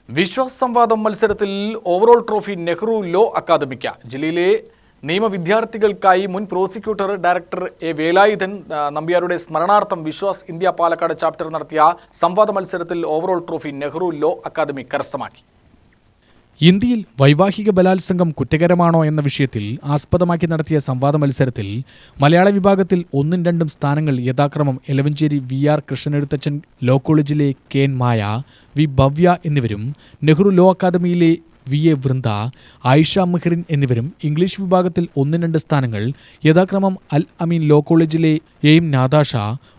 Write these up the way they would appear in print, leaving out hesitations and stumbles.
വിശ്വാസ് സംവാദം മത്സരത്തിൽ overall trophy Nehru law അക്കാദമിക്ക്. ജില്ലയിലെ നിയമവിദ്യാർത്ഥികൾക്കായി മുൻ പ്രോസിക്യൂട്ടർ ഡയറക്ടർ എ വേലായുധൻ നമ്പ്യാരുടെ സ്മരണാർത്ഥം വിശ്വാസ് ഇന്ത്യ പാലക്കാട് ചാപ്റ്റർ നടത്തിയ സംവാദ മത്സരത്തിൽ overall trophy Nehru law academy കരസ്ഥമാക്കി. ഇന്ത്യയിൽ വൈവാഹിക ബലാത്സംഗം കുറ്റകരമാണോ എന്ന വിഷയത്തിൽ ആസ്പദമാക്കി നടത്തിയ സംവാദ മത്സരത്തിൽ മലയാള വിഭാഗത്തിൽ 1-2 സ്ഥാനങ്ങൾ യഥാക്രമം എലവഞ്ചേരി VR കൃഷ്ണനെഴുത്തച്ഛൻ ലോ കോളേജിലെ KN മായ, വി ഭവ്യ എന്നിവരും, നെഹ്റു ലോ അക്കാദമിയിലെ VA വൃന്ദ, ആയിഷ മെഹ്റിൻ എന്നിവരും, ഇംഗ്ലീഷ് വിഭാഗത്തിൽ 1-2 സ്ഥാനങ്ങൾ യഥാക്രമം അൽ അമീൻ ലോ കോളേജിലെ AM നാദാഷ,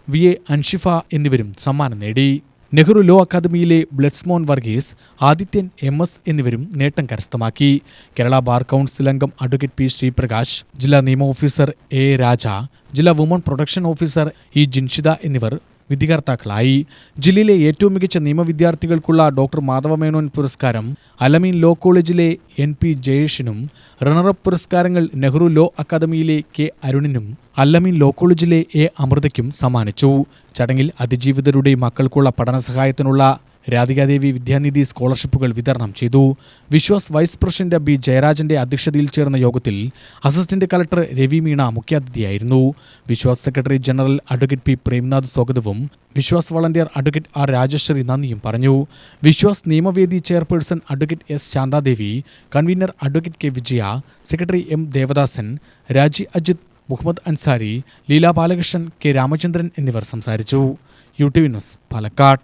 VA അൻഷിഫ എന്നിവരും സമ്മാനം നേടി. നെഹ്റു ലോ അക്കാദമിയിലെ ബ്ലഡ്സ്മോൻ വർഗീസ്, ആദിത്യൻ MS എന്നിവരും നേട്ടം കരസ്ഥമാക്കി. കേരള ബാർ കൗൺസിൽ അംഗം അഡ്വക്കേറ്റ് P ശ്രീപ്രകാശ്, ജില്ലാ നിയമ ഓഫീസർ A രാജ, ജില്ലാ വുമൺ പ്രൊട്ടക്ഷൻ ഓഫീസർ E ജിൻഷിത എന്നിവർ വിധികർത്താക്കളായി. ജില്ലയിലെ ഏറ്റവും മികച്ച നിയമവിദ്യാർത്ഥികൾക്കുള്ള ഡോക്ടർ മാധവമേനോൻ പുരസ്കാരം അലമീൻ ലോ കോളേജിലെ NP ജയേഷിനും, റണ്ണറപ്പ് പുരസ്കാരങ്ങൾ Nehru law അക്കാദമിയിലെ K അരുണിനും, Allameen law കോളേജിലെ A അമൃതയ്ക്കും സമ്മാനിച്ചു. ചടങ്ങിൽ അതിജീവിതരുടെ മക്കൾക്കുള്ള പഠനസഹായത്തിനുള്ള രാധികാദേവി വിദ്യാനിധി സ്കോളർഷിപ്പുകൾ വിതരണം ചെയ്തു. വിശ്വാസ് വൈസ് പ്രസിഡന്റ് B ജയരാജന്റെ അധ്യക്ഷതയിൽ ചേർന്ന യോഗത്തിൽ അസിസ്റ്റന്റ് കളക്ടർ രവി മീണ മുഖ്യാതിഥിയായിരുന്നു. Viswas secretary general advocate P Premnath സ്വാഗതവും Viswas volunteer advocate R Rajasree നന്ദിയും പറഞ്ഞു. Viswas Niyamavedi chairperson advocate S Shanthadevi, convener advocate K Vijaya, secretary M Devadasan, Raji Ajith, Muhammad Ansari, Leela Balakrishnan, K Ramachandran എന്നിവർ സംസാരിച്ചു. UTV news Palakkad.